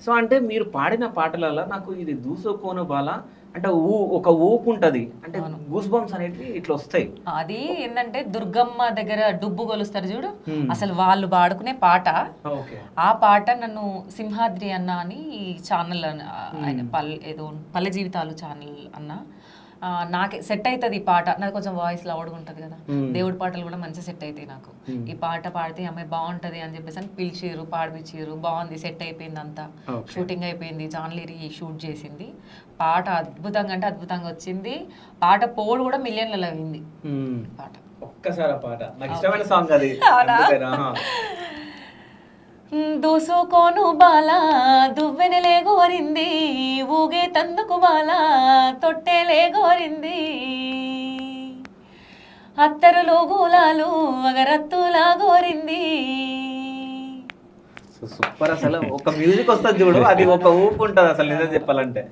So అంటే మీరు పాడిన పాటలలో నాకు ఇది దూసుకోను బాల అంటే ఒక ఊపు ఉంటది అంటే గూస్ బంప్స్ అనేటివి ఇట్లా వస్తాయి. అది ఏంటంటే దుర్గమ్మ దగ్గర డుబ్బు కొలుస్తారు చూడు, Hmm. అసలు వాళ్ళు పాడుకునే పాట. ఓకే. ఆ పాట నన్ను సింహాద్రి అన్న అని ఛానల్ ఆయన ఏదో పల్లె జీవితాలు ఛానల్ అన్న నాకే సెట్ అవుతుంది ఈ పాట. నాకు కొంచెం వాయిస్ లౌడ్గా ఉంటుంది కదా, దేవుడి పాటలు కూడా మంచిగా సెట్ అవుతాయి నాకు. ఈ పాట పాడితే ఈ అమ్మాయి బాగుంటది అని చెప్పేసి అని పిలిచిర్రు, పాడిపించారు, బాగుంది, సెట్ అయిపోయింది అంతా. షూటింగ్ అయిపోయింది, జాన్లీరి షూట్ చేసింది. పాట అద్భుతంగా అంటే అద్భుతంగా వచ్చింది. పాట పోడు కూడా మిలియన్లలో అయింది పాట. ఒక్కసారి ఆ పాట నాకు ఇష్టమైన సాంగ్ అది. దూసుకోను బాల దువ్వెనలే గోరింది, ఊగే తందుకు బాల తొట్టెలే గోరింది, అత్తరులు గూలాలు అగరత్తులా గోరింది. సూపర్. అసలు ఒక మ్యూజిక్ వస్తుంది చూడు, అది ఒక ఊపు ఉంటుంది అసలు నిజం చెప్పాలంటే.